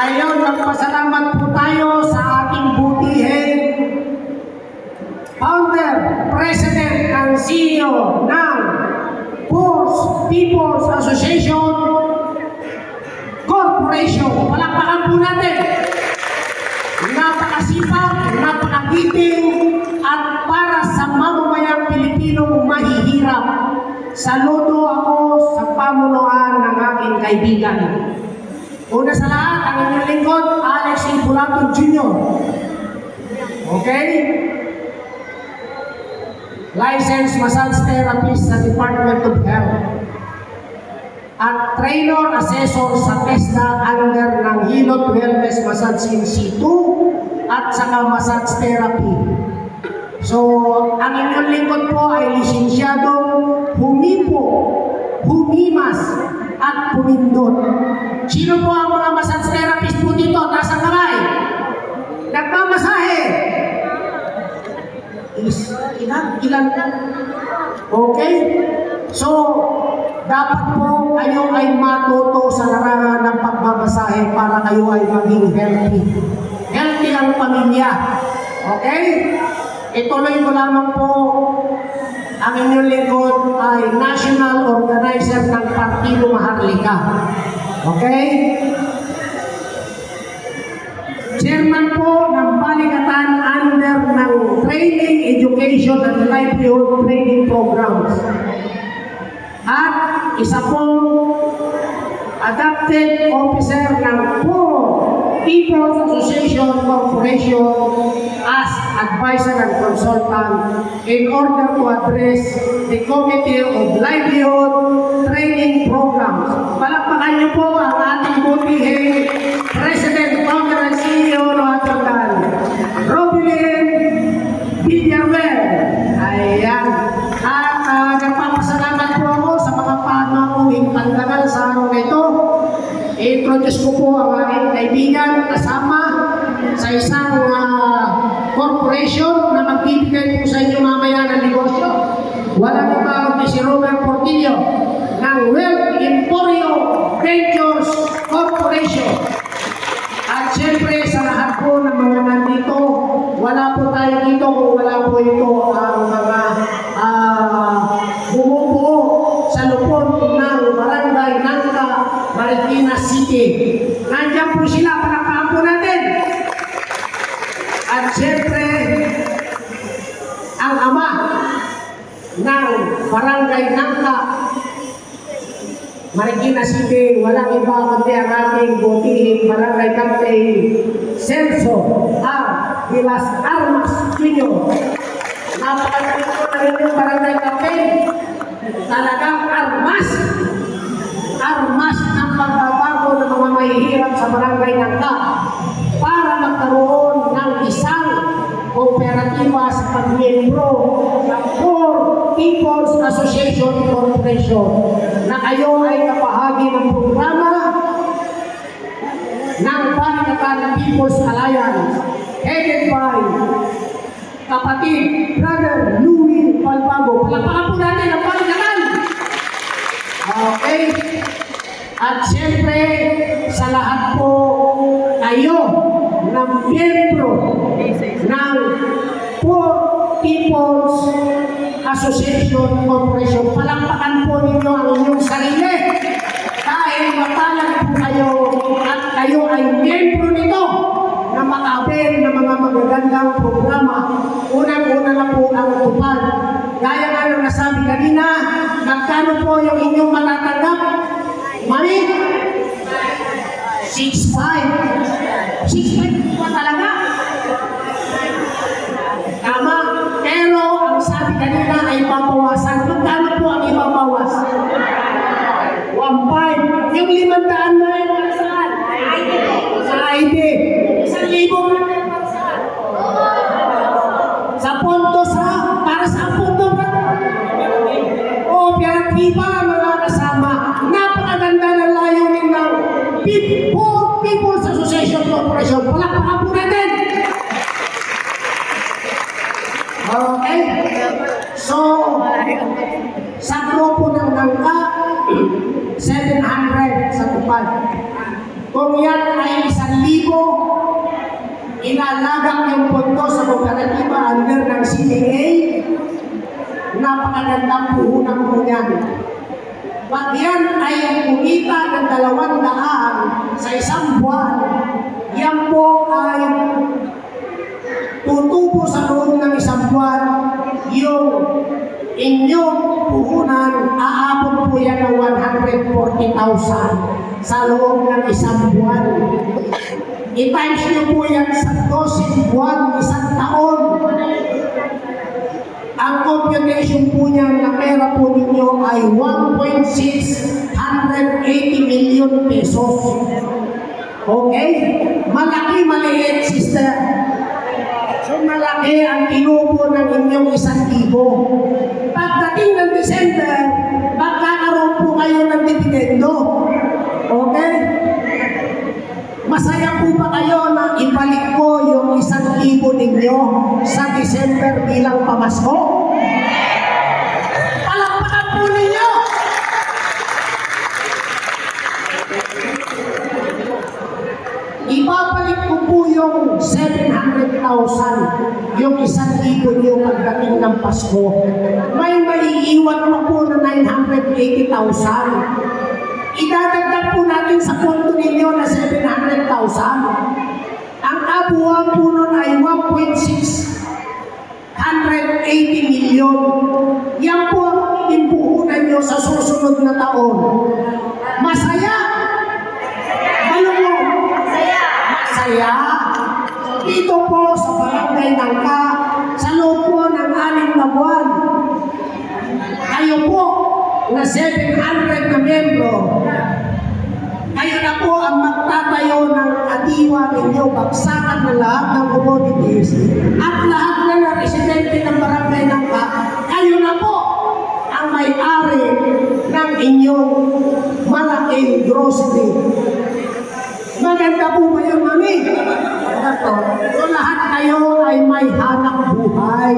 Ngayon, magpasalamat po tayo sa ating butihin Founder, President, and CEO ng People's Association Corporation. Palakpakan po natin. Napakasipag, napakagiting, at para sa mamamayang Pilipinong mahihirap. Saludo ako sa pamunuan ng aking kaibigan. Una sa lahat, ang inyong lingkod, Alex Impulato Jr. Okay? Licensed massage therapist sa Department of Health. At trainer assessor sa TESDA under ng Hilot Wellness Massage in situ at saka massage therapy. So, ang inyong lingkod po ay lisensyadong humipo, humimas, at pumindot. Sino po ang mga massage therapist po dito? Taas ang kamay. Nagmamasahe. Ilan? Okay? So, dapat po kayo ay matuto sa larangan ng pagmamasahe para kayo ay maging healthy. Healthy ang pamilya. Okay? Ituloy ko lamang po, ang inyong lingkod ay national organizer ng Partido Maharlika. Okay? Chairman po ng balikatan under ng Training, Education, and Livelihood Training Programs. At isa pong adopted officer ng People's Association Corporation as advisor and consultant in order to address the Committee of Livelihood Training Programs. Palakpakan niyo po ang ating butihing President, Founder, and CEO ng ating Robilyn Villanueva. Ayan. At nagpapasalamat po ako sa mga panauhing pandangal sa araw na ito. I-introduce ko po ang aking kaibigan kasama sa isang corporation na magbibigay po sa inyo mamaya ng negosyo. Walang iba kundi si Robert Portillo ng Wealth Emporio Ventures Corporation. At siyempre sa lahat po ng mga nandito, wala po tayo dito kung wala po ito ang mga bumubuo sa lupon ng Barangay Nangka, Marikina City. Nandiyan po sila, palakpakan po natin. At siyempre, ang ama ng Barangay Nangka, Marikina City, walang iba kundi ang ating butihing Barangay Captain Celso R. de las Armas Jr. Napakagaling po na rin yung Barangay Captain. Talagang armas ng pagbabago ng mga mahihirap sa Barangay Nangka para magkaroon ng isang kooperatiba sa pagmiyembro ng People's Association Corporation na kayo ay kapahagi ng programa ng Balikatan ng People's Alliance headed by kapatid Brother Louie Palpago. Palakpakan po natin ang Balikatan. Okay? At siyempre, sa lahat po kayo ng miyembro ng People's Association Corporation, palakpakan po ninyo ang inyong sarili dahil matalag po kayo at kayo ay miyembro nito na makabil ng mga magagandang programa. Unang-una na po ang tupad. Gaya nga nang nasabi kanina, magkano po yung inyong matatanggap? Mami? 6.5. 6.5 po talaga. Tama. Pero ang sabi kanina ay papawasan. Magkano po ang ipapawas? 1.5. Yung 500 na rin saan? Sa ID. 1,000 sa pondo para sa pondo ba? O, piratiba mga kasama. Napakaganda ng layunin ng People's Association Corporation. Palakpakan po natin. Okay? So, sa grupo ng Nangka, 700 sa tupad. Kung yan ay 1,000 Ilalagak yung pondo sa kooperatiba under ng CDA. Napakagandang puhunan po yan. Pag yan ay kumita ng 200 sa isang buwan, yan po ay tutubo sa loob ng isang buwan yung inyong puhunan, aabot po yan ng 140,000 sa loob ng isang buwan. I-times nyo po yan sa 12 buwan, isang taon. Ang computation po niyan na pera po ninyo ay 1.680 million pesos. Okay? Malaki, maliit, sister. So malaki ang tinubo ng inyong 1,000. Pagdating ng December, magkakaroon po kayo ng dividendo. Okay? Masaya po ba kayo na ibalik ko yung 1,000 ninyo sa December bilang pamasko? Palakpakan po ninyo! Ibabalik ko po yung 700,000, yung 1,000 nyo pagdating ng Pasko. May maiiwan pa po na 980,000. Idadagdag po natin sa pondo ninyo na 700,000. Ang kabuuan po nun ay 1.680 million. Yan po ang impuhunan nyo sa susunod na taon. Masaya? Malungkot? Masaya. Dito po sa Barangay Nangka, sa loob po ng 6 na buwan, kayo po na 700 na membro, kayo na po ang magtatayo ng kadiwa ninyo, bagsakan ng lahat ng commodities, at lahat na ng residente ng Barangay Nangka, kayo na po ang may-ari ng inyong malaking grocery. Maganda po ba yun, mami? So lahat kayo ay may hanap buhay.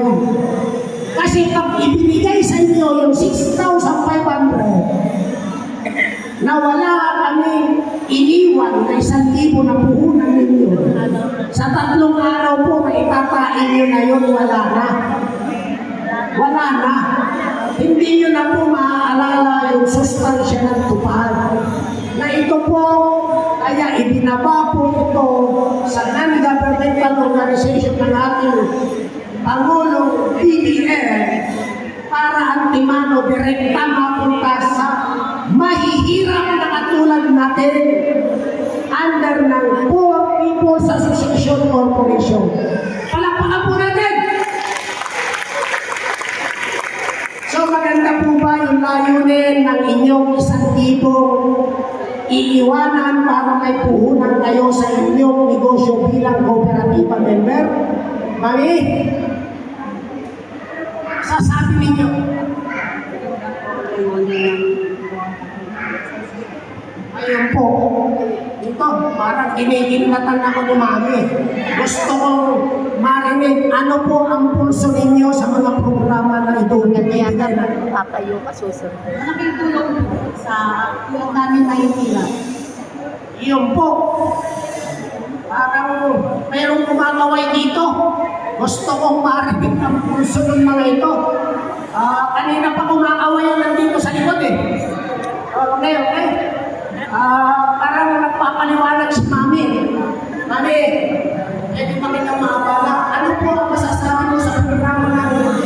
Kasi pag ibinigay sa inyo yung 6,500 na wala kami iniwan na 1,000 na puhunan ninyo, sa 3 araw po maitatain nyo na yun, wala na. Wala na. Hindi nyo na po maaalala yung sustansya ng tupad. Na ito po, kaya ibinaba po ito sa non-governmental organization ng ating Pangulong BBM para antimano direkta mapunta sa mahihirap na katulad natin under ng Poor People's Association Corporation. Palakpakan po natin! So maganda po ba yung layunin ng inyong 1,000 iiwanan para may puhunan kayo sa inyong negosyo bilang kooperatiba member? Mami? Sasabi ninyo. Ayun po. Ito, parang ginigilmatan ako ni Mami. Gusto kong marinig ano po ang pulso ninyo sa mga programa na ito. Kaya na papayo ka susunod. Malaking tulong sa tulong namin na Maynila. Yun po. Parang mayroong gumagaway dito. Gusto kong marinig ang pulso ng mga ito. Kanina pa kumakaway yung nandito sa likod eh. Okay. Parang nagpapaliwanag si Mami. Mami, pwede kami nang maabala. Ano po ang masasabi mo sa programa namin?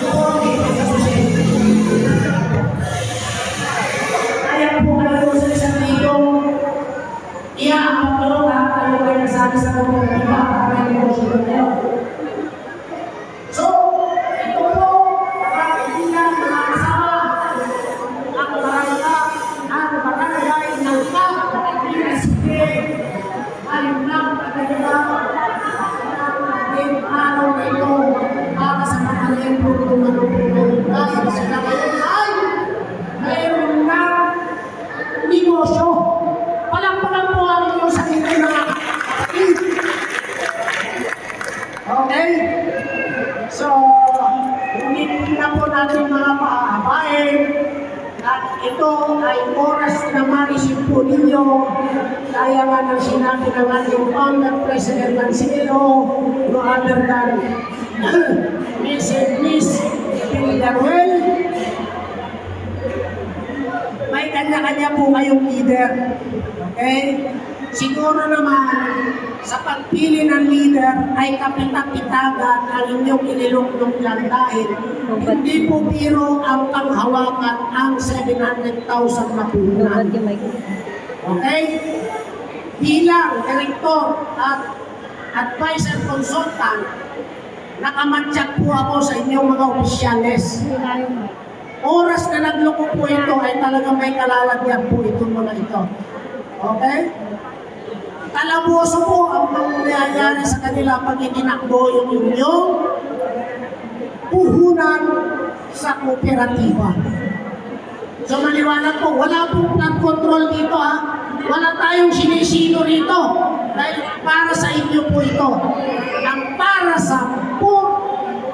Kaya po kayo sa 1,000. Iyaang po lahat kayo kayo nasabi sa komunidad para kayo negosyo nyo. So, ito po, pagkakailan mga kasama, ang barangay ng PSP ay nagpaganda ng araw na ito para sa mga lembro ng mga dahil sila ngayon ay mayroon na negosyo. Palakpakan po ang inyong sarili mga kapatid. Okay? sinabi ng ating founder president ng CIO, no other than Miss Villaruel, may kanya-kanya po kayong leader. Okay? Siguro naman, sa pagpili ng leader ay kapitag-kitagan ang inyong iniluklong yan dahil hindi po biro ang panghawakan ang 700,000 na puhunan. Okay? Bilang direktor at advisor consultant, nakamatyak po ako sa inyong mga opisyales. Oras na nagloko po ito ay talagang may kalalagyan po itong mga ito. Okay? Talaboso po ang mangyayari sa kanila pag itinakbo yung inyong puhunan sa kooperatiba. So maliwanag po, wala pong flood control dito ha. Wala tayong sinisino rito. Dahil para sa inyo po ito. Ang para sa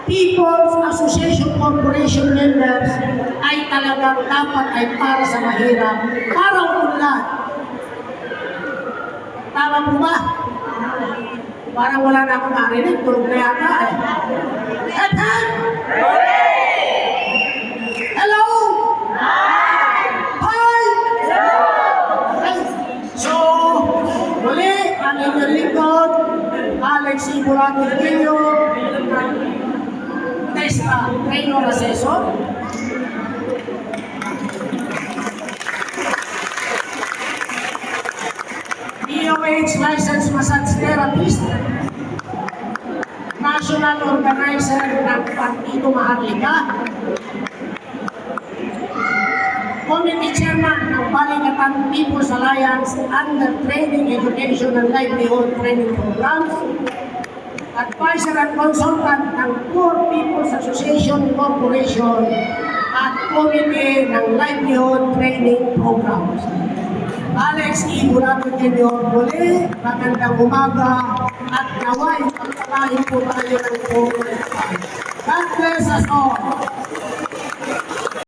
People's Association Corporation members ay talagang dapat ay para sa mahirap, para umunlad. Tama po ba? Parang wala na akong marinig, tulog na yata eh. Head, head! Hello! Hi! Okay. So, muli, ang inyong lingkod, Alex Iburato Jr., trainer assessor. DOH licensed massage therapist. National organizer ng Partido Maharlika. Committee Chairman ng Balikatan People's Alliance under Training, Education and Livelihood Training Programs. Advisor at consultant ng Poor People's Association Corporation at Committee ng Livelihood Training Programs. Alex Iburato Jr. muli, magandang umaga at naway pagkakain po tayo ng pong. God bless us all.